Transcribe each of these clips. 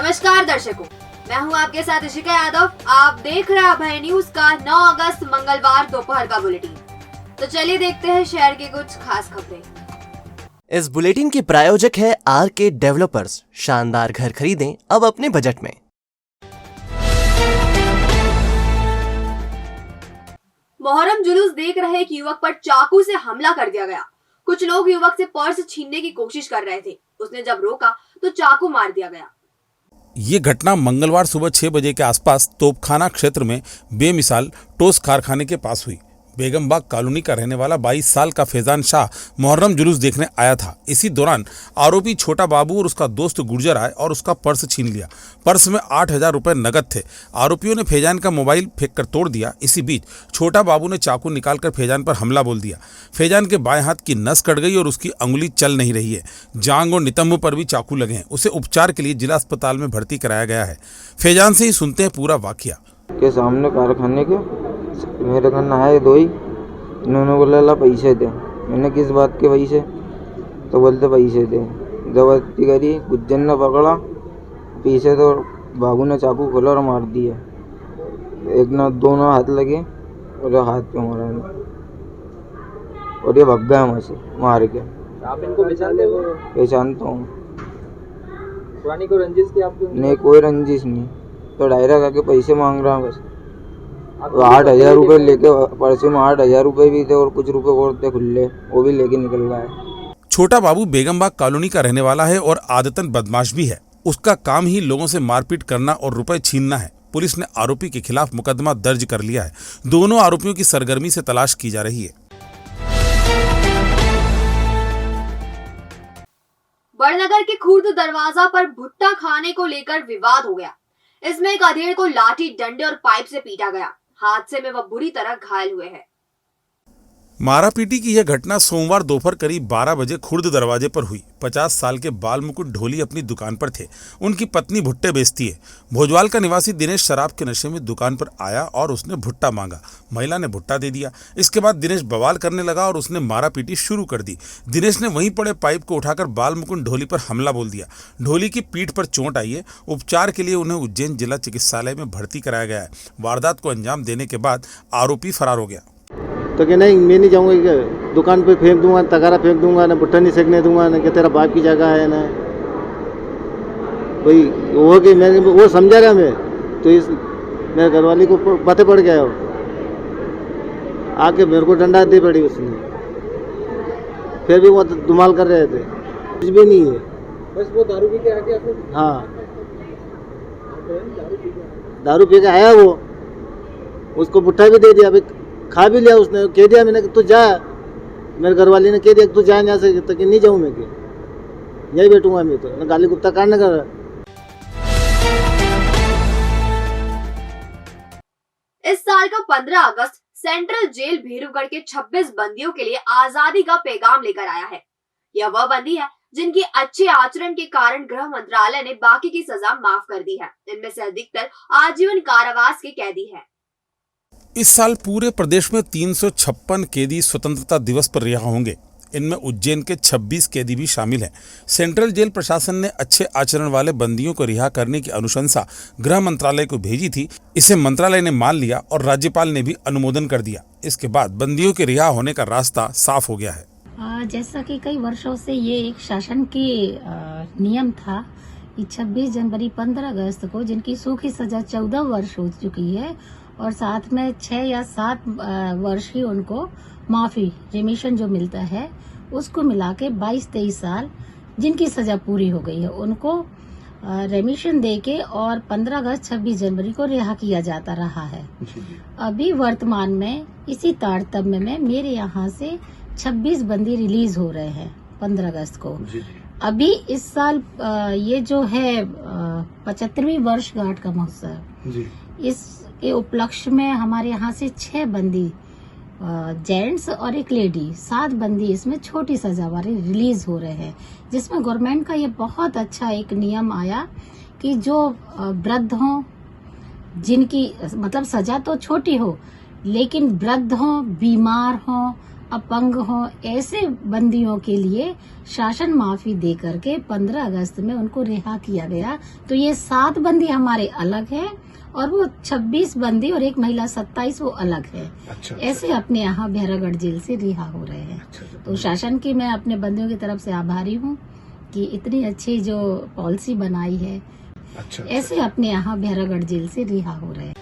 नमस्कार दर्शकों, मैं हूं आपके साथ इशिका यादव। आप देख रहे हैं अभय न्यूज का 9 अगस्त मंगलवार दोपहर का बुलेटिन। तो चलिए देखते हैं शहर की कुछ खास खबरें। इस बुलेटिन के प्रायोजक है आरके डेवलपर्स। शानदार घर खरीदें अब अपने बजट में। मोहर्रम जुलूस देख रहे एक युवक पर चाकू से हमला कर दिया गया। कुछ लोग युवक से पर्स छीनने की कोशिश कर रहे थे। उसने जब रोका तो चाकू मार दिया गया। ये घटना मंगलवार सुबह 6 बजे के आसपास तोपखाना क्षेत्र में बेमिसाल टोस कारखाने के पास हुई। बेगमबाग कॉलोनी का रहने वाला 22 साल का फैजान शाह मोहर्रम जुलूस देखने आया था। इसी दौरान आरोपी छोटा बाबू और उसका दोस्त गुर्जर आए और उसका पर्स छीन लिया। पर्स में 8,000 रुपए नगद थे। आरोपियों ने फैजान का मोबाइल फेंक कर तोड़ दिया। इसी बीच छोटा बाबू ने चाकू निकालकर फैजान पर हमला बोल दिया। फैजान के बाएं हाथ की नस कट गई और उसकी अंगुली चल नहीं रही है। जांग और नितंब पर भी चाकू लगे हैं। उसे उपचार के लिए जिला अस्पताल में भर्ती कराया गया है। फैजान से ही सुनते हैं पूरा वाकया। के सामने कारखाने के मेरे घर नहाए दो ही, इन्होंने बोला ला पैसे दे। मैंने किस बात के पैसे, तो बोलते पैसे दे। जबरदस्ती करी, गुज्जर ने पकड़ा पीछे तो बाबू ने चाकू खोला और मार दिया। एक ना दोनों हाथ लगे और हाथ पे मारा और ये भग गया वहाँ से मार के। आप इनको पहचानते हो? पहचानता हूँ। पुरानी कोई रंजिश थी आपको? नहीं, कोई रंजिश नहीं, तो डायरेक्ट आके पैसे मांग रहा बस। 8,000 रुपये लेके, पर्से में 8,000 रुपये भी थे और कुछ रुपए और थे खुले, वो भी लेके निकल रहा है। छोटा बाबू बेगमबाग कॉलोनी का रहने वाला है और आदतन बदमाश भी है। उसका काम ही लोगों से मारपीट करना और रुपए छीनना है। पुलिस ने आरोपी के खिलाफ मुकदमा दर्ज कर लिया है। दोनों आरोपियों की सरगर्मी से तलाश की जा रही है। बड़नगर के खुर्द दरवाजा पर भुट्टा खाने को लेकर विवाद हो गया। इसमें एक अधेड़ को लाठी, डंडे और पाइप से पीटा गया। हादसे में वह बुरी तरह घायल हुए हैं। मारापीटी की यह घटना सोमवार दोपहर करीब 12 बजे खुर्द दरवाजे पर हुई। 50 साल के बाल मुकुट ढोली अपनी दुकान पर थे। उनकी पत्नी भुट्टे बेचती है। भोजवाल का निवासी दिनेश शराब के नशे में दुकान पर आया और उसने भुट्टा मांगा। महिला ने भुट्टा दे दिया। इसके बाद दिनेश बवाल करने लगा और उसने मारापीटी शुरू कर दी। दिनेश ने वहीं पड़े पाइप को उठाकर बाल मुकुट ढोली पर हमला बोल दिया। ढोली की पीठ पर चोट आई है। उपचार के लिए उन्हें उज्जैन जिला चिकित्सालय में भर्ती कराया गया है। वारदात को अंजाम देने के बाद आरोपी फरार हो गया। तो कि नहीं, मैं नहीं जाऊँगा, कि दुकान पे फेंक दूंगा, तगारा फेंक दूंगा, ना भुट्टा नहीं सेकने दूंगा, ना कि तेरा बाप की जगह है ना कोई वो। कि मैं वो समझा रहा मैं, तो इस मेरे घरवाली को पते पड़ गया हो, आके मेरे को डंडा दे पड़ी उसने। फिर भी वो धुमाल कर रहे थे, कुछ भी नहीं है, बस वो दारू पी के आके आपको? हाँ, दारू पी के आया वो, उसको भुट्टा भी दे दिया, अभी खा भी लिया उसने। कह दिया मैंने कि तू जा, मेरे घरवाली ने कह दिया कि तू जा यहाँ से, तो कि नहीं जाऊँ मैं, कि यही बैठूंगा मैं, तो गाली गुप्ता काटने कर रहा। इस साल का 15 अगस्त सेंट्रल जेल भीरूगढ़ के 26 बंदियों के लिए आजादी का पैगाम लेकर आया है। यह वह बंदी है जिनकी अच्छे आचरण के कारण गृह मंत्रालय ने बाकी की सजा माफ कर दी है। इनमें से अधिकतर आजीवन कारावास के कैदी हैं। इस साल पूरे प्रदेश में 356 कैदी स्वतंत्रता दिवस पर रिहा होंगे। इनमें उज्जैन के 26 कैदी भी शामिल हैं। सेंट्रल जेल प्रशासन ने अच्छे आचरण वाले बंदियों को रिहा करने की अनुशंसा गृह मंत्रालय को भेजी थी। इसे मंत्रालय ने मान लिया और राज्यपाल ने भी अनुमोदन कर दिया। इसके बाद बंदियों के रिहा होने का रास्ता साफ हो गया है। जैसा कि कई वर्षों से ये एक शासन की नियम था कि 26 जनवरी 15 अगस्त को जिनकी सूखी सजा 14 वर्ष हो चुकी है और साथ में 6 या 7 वर्ष ही उनको माफी रिमिशन जो मिलता है, उसको मिला के 22-23 साल जिनकी सजा पूरी हो गई है, उनको रेमिशन देके और 15 अगस्त 26 जनवरी को रिहा किया जाता रहा है। अभी वर्तमान में इसी तारतम्य में मेरे यहाँ से 26 बंदी रिलीज हो रहे हैं 15 अगस्त को। अभी इस साल ये जो है 75वीं वर्षगांठ का महोत्सव, इसके उपलक्ष्य में हमारे यहाँ से 6 बंदी जेंट्स और एक लेडी, 7 बंदी इसमें छोटी सजा वाले रिलीज हो रहे हैं। जिसमें गवर्नमेंट का ये बहुत अच्छा एक नियम आया कि जो वृद्ध हों, जिनकी मतलब सजा तो छोटी हो लेकिन वृद्ध हों, बीमार हों, अपंग हों, ऐसे बंदियों के लिए शासन माफी दे करके 15 अगस्त में उनको रिहा किया गया। तो ये 7 बंदी हमारे अलग है और वो 26 बंदी और एक महिला 27 वो अलग है। ऐसे अपने यहाँ भैरवगढ़ जेल से रिहा हो रहे हैं। तो शासन की मैं अपने बंदियों की तरफ से आभारी हूँ कि इतनी अच्छी जो पॉलिसी बनाई है। ऐसे अपने यहाँ भैरवगढ़ जेल से रिहा हो रहे हैं।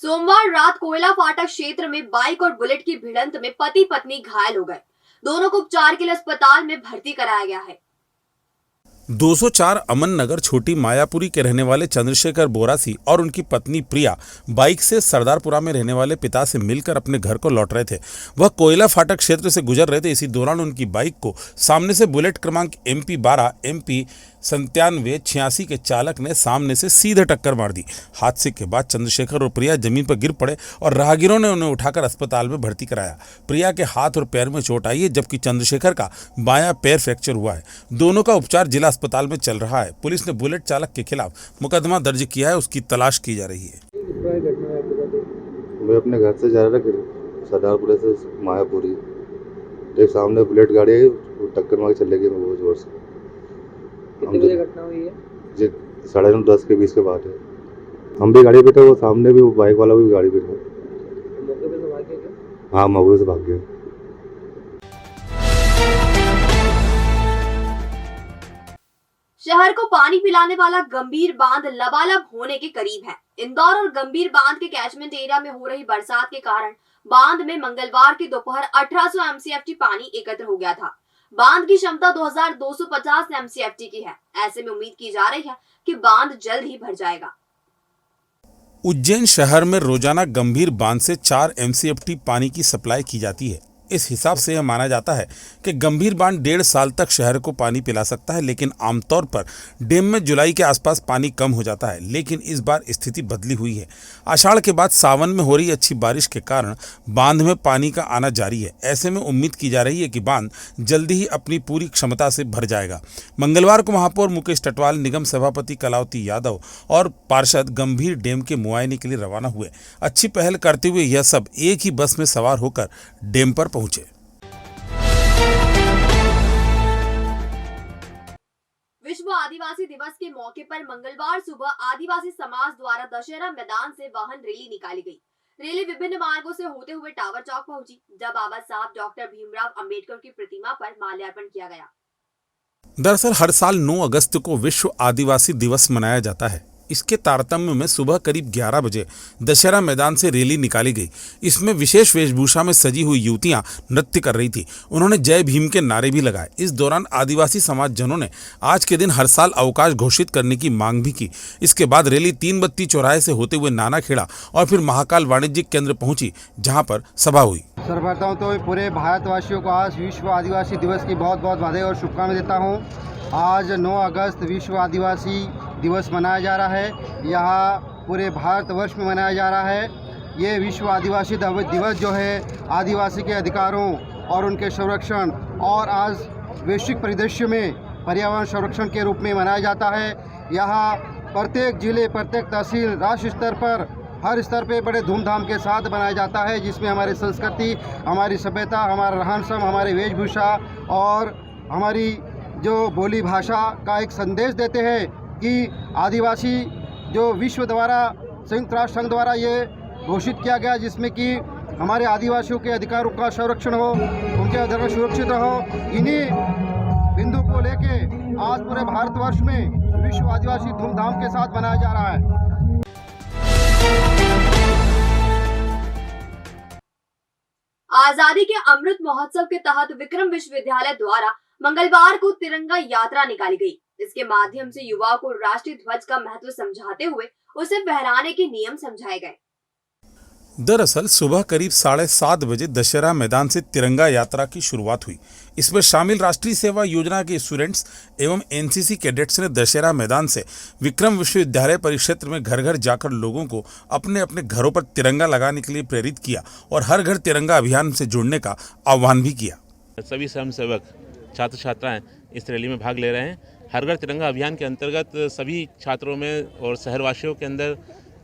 सोमवार रात कोयला फाटक क्षेत्र में बाइक और बुलेट की भिड़ंत में पति पत्नी घायल हो गए। दोनों को उपचार के लिए अस्पताल में भर्ती कराया गया है। 204 अमन नगर छोटी मायापुरी के रहने वाले चंद्रशेखर बोरासी और उनकी पत्नी प्रिया बाइक से सरदारपुरा में रहने वाले पिता से मिलकर अपने घर को लौट रहे थे। वह कोयला फाटक क्षेत्र से गुजर रहे थे। इसी दौरान उनकी बाइक को सामने से बुलेट क्रमांक MP 12 MP 9786 के चालक ने सामने से सीधे टक्कर मार दी। हादसे के बाद चंद्रशेखर और प्रिया जमीन पर गिर पड़े और राहगीरों ने उन्हें उठाकर अस्पताल में भर्ती कराया। प्रिया के हाथ और पैर में चोट आई है, जबकि चंद्रशेखर का बायां पैर फ्रैक्चर हुआ है। दोनों का उपचार जिला अस्पताल में चल रहा है। पुलिस ने बुलेट चालक के खिलाफ मुकदमा दर्ज किया है, उसकी तलाश की जा रही है। मैं अपने घर से जा रहा था सरदारपुरा से मायापुरी, एक सामने बुलेट गाड़ी आई, वो टक्कर मार के चले गई बहुत जोर से। कितनी बजे घटना हुई है? जी 9:30-10 के बीच के बात है। हम भी गाड़ी पे थे, वो सामने भी वो बाइक वाला भी गाड़ी पे था। मौके पे से भाग गए क्या? हाँ, मौके से भाग गए। शहर को पानी पिलाने वाला गंभीर बांध लबालब होने के करीब है। इंदौर और गंभीर बांध के कैचमेंट एरिया में हो रही बरसात के कारण बांध में मंगलवार की दोपहर 1800 MCFT पानी एकत्र हो गया था। बांध की क्षमता 2250 MCFT की है। ऐसे में उम्मीद की जा रही है कि बांध जल्द ही भर जाएगा। उज्जैन शहर में रोजाना गंभीर बांध से 4 MCFT पानी की सप्लाई की जाती है। इस हिसाब से यह माना जाता है कि गंभीर बांध 1.5 साल तक शहर को पानी पिला सकता है, लेकिन आमतौर पर डैम में जुलाई के आसपास पानी कम हो जाता है। लेकिन इस बार स्थिति बदली हुई है। आषाढ़ के बाद सावन में हो रही अच्छी बारिश के कारण बांध में पानी का आना जारी है। ऐसे में उम्मीद की जा रही है कि बांध जल्दी ही अपनी पूरी क्षमता से भर जाएगा। मंगलवार को महापौर मुकेश टटवाल, निगम सभापति कलावती यादव और पार्षद गंभीर डैम के मुआयने के लिए रवाना हुए। अच्छी पहल करते हुए यह सब एक ही बस में सवार होकर डैम पर पहुंचे। विश्व आदिवासी दिवस के मौके पर मंगलवार सुबह आदिवासी समाज द्वारा दशहरा मैदान से वाहन रैली निकाली गई। रैली विभिन्न मार्गों से होते हुए टावर चौक पहुंची, जब बाबा साहब डॉक्टर भीमराव अंबेडकर की प्रतिमा पर माल्यार्पण किया गया। दरअसल हर साल 9 अगस्त को विश्व आदिवासी दिवस मनाया जाता है। इसके तारतम्य में सुबह करीब 11 बजे दशहरा मैदान से रैली निकाली गई। इसमें विशेष वेशभूषा में सजी हुई युवतियां नृत्य कर रही थी। उन्होंने जय भीम के नारे भी लगाए। इस दौरान आदिवासी समाज जनों ने आज के दिन हर साल अवकाश घोषित करने की मांग भी की। इसके बाद रैली 3 बत्ती चौराहे से होते हुए नानाखेड़ा और फिर महाकाल वाणिज्यिक केंद्र पहुंची, जहां पर सभा हुई। सर्वप्रथम तो पूरे भारतवासियों को आज विश्व आदिवासी दिवस की बहुत बहुत बधाई और शुभकामनाएं देता हूँ। आज 9 अगस्त विश्व आदिवासी दिवस मनाया जा रहा है। यहाँ पूरे भारतवर्ष में मनाया जा रहा है। ये विश्व आदिवासी दिवस जो है आदिवासी के अधिकारों और उनके संरक्षण और आज वैश्विक परिदृश्य में पर्यावरण संरक्षण के रूप में मनाया जाता है। यहाँ प्रत्येक जिले, प्रत्येक तहसील, राष्ट्र स्तर पर, हर स्तर पे बड़े धूमधाम के साथ मनाया जाता है, जिसमें हमारी संस्कृति, हमारी सभ्यता, हमारा रहन सहन, हमारी वेशभूषा और हमारी जो बोली भाषा का एक संदेश देते हैं कि आदिवासी जो विश्व द्वारा, संयुक्त राष्ट्र संघ द्वारा ये घोषित किया गया, जिसमें कि हमारे आदिवासियों के अधिकारों का संरक्षण हो, उनके अधिकार सुरक्षित हो। इन्हीं बिंदु को लेके आज पूरे भारतवर्ष में विश्व आदिवासी धूमधाम के साथ मनाया जा रहा है। आजादी के अमृत महोत्सव के तहत विक्रम विश्वविद्यालय द्वारा मंगलवार को तिरंगा यात्रा निकाली गई। इसके माध्यम से युवाओं को राष्ट्रीय ध्वज का महत्व समझाते हुए उसे फहराने के नियम समझाए गए। दरअसल सुबह करीब 7:30 बजे दशहरा मैदान से तिरंगा यात्रा की शुरुआत हुई। इसमें शामिल राष्ट्रीय सेवा योजना के स्टूडेंट्स एवं NCC कैडेट्स ने दशहरा मैदान से विक्रम विश्वविद्यालय परिक्षेत्र में घर घर जाकर लोगों को अपने अपने घरों पर तिरंगा लगाने के लिए प्रेरित किया और हर घर तिरंगा अभियान से जुड़ने का आह्वान भी किया। सभी स्वयंसेवक, छात्र छात्राएं इस रैली में भाग ले रहे हैं। हर घर तिरंगा अभियान के अंतर्गत सभी छात्रों में और शहरवासियों के अंदर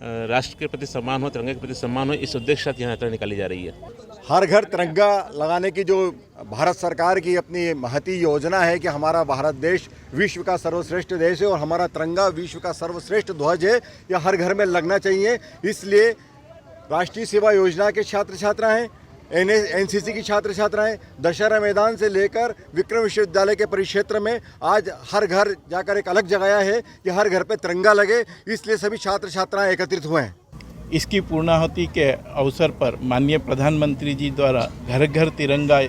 राष्ट्र के प्रति सम्मान हो, तिरंगे के प्रति सम्मान हो, इस उद्देश्य के साथ यहाँ यात्रा निकाली जा रही है। हर घर तिरंगा लगाने की जो भारत सरकार की अपनी महती योजना है कि हमारा भारत देश विश्व का सर्वश्रेष्ठ देश है और हमारा तिरंगा विश्व का सर्वश्रेष्ठ ध्वज है, यह हर घर में लगना चाहिए। इसलिए राष्ट्रीय सेवा योजना के छात्र छात्राएं, एनसीसी की छात्र छात्राएं दशहरा मैदान से लेकर विक्रम विश्वविद्यालय के परिक्षेत्र में आज हर घर जाकर एक अलग जगाया है कि हर घर पे तिरंगा लगे, इसलिए सभी छात्र छात्राएं एकत्रित हुए हैं। इसकी पूर्णाहुति के अवसर पर माननीय प्रधानमंत्री जी द्वारा घर घर तिरंगा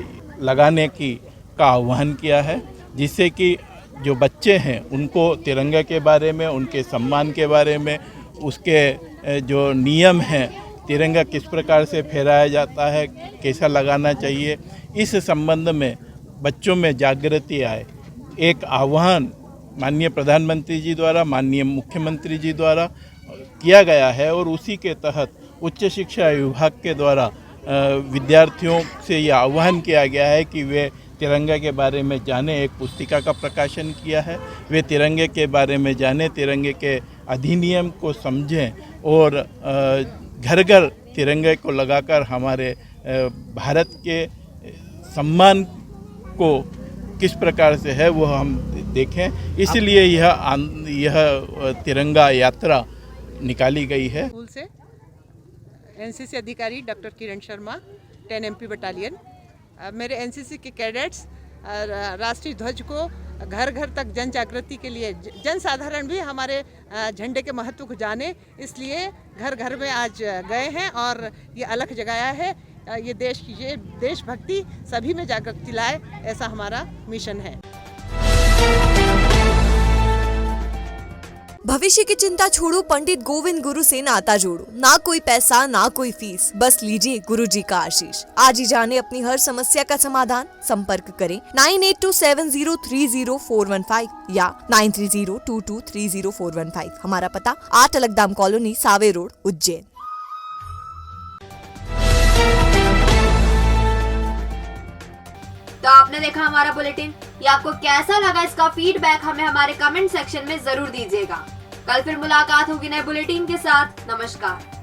लगाने का आह्वान किया है, जिससे कि जो बच्चे हैं उनको तिरंगा के बारे में, उनके सम्मान के बारे में, उसके जो नियम हैं, तिरंगा किस प्रकार से फहराया जाता है, कैसा लगाना चाहिए, इस संबंध में बच्चों में जागृति आए। एक आह्वान माननीय प्रधानमंत्री जी द्वारा, माननीय मुख्यमंत्री जी द्वारा किया गया है और उसी के तहत उच्च शिक्षा विभाग के द्वारा विद्यार्थियों से यह आह्वान किया गया है कि वे तिरंगा के बारे में जानें। एक पुस्तिका का प्रकाशन किया है, वे तिरंगे के बारे में जानें, तिरंगे के अधिनियम को समझें और घर घर तिरंगे को लगाकर हमारे भारत के सम्मान को किस प्रकार से है वो हम देखें। इसलिए यह तिरंगा यात्रा निकाली गई है। स्कूल से एनसीसी अधिकारी doctor Kiran Sharma 10 MP battalion, मेरे एनसीसी के कैडेट्स राष्ट्रीय ध्वज को घर घर तक जन जागृति के लिए, जन साधारण भी हमारे झंडे के महत्व को जाने, इसलिए घर घर में आज गए हैं और ये अलख जगाया है। ये देशभक्ति सभी में जागृति लाए, ऐसा हमारा मिशन है। भविष्य की चिंता छोड़ो, पंडित गोविंद गुरु से नाता जोड़ो। ना कोई पैसा ना कोई फीस, बस लीजिए गुरु जी का आशीष। आज ही जाने अपनी हर समस्या का समाधान। संपर्क करें 9827030415 या 9302230415। हमारा पता 8 अलगदाम कॉलोनी, सावे रोड, उज्जैन। तो आपने देखा हमारा बुलेटिन, ये आपको कैसा लगा, इसका फीडबैक हमें हमारे कमेंट सेक्शन में जरूर दीजिएगा। कल फिर मुलाकात होगी नए बुलेटिन के साथ। नमस्कार।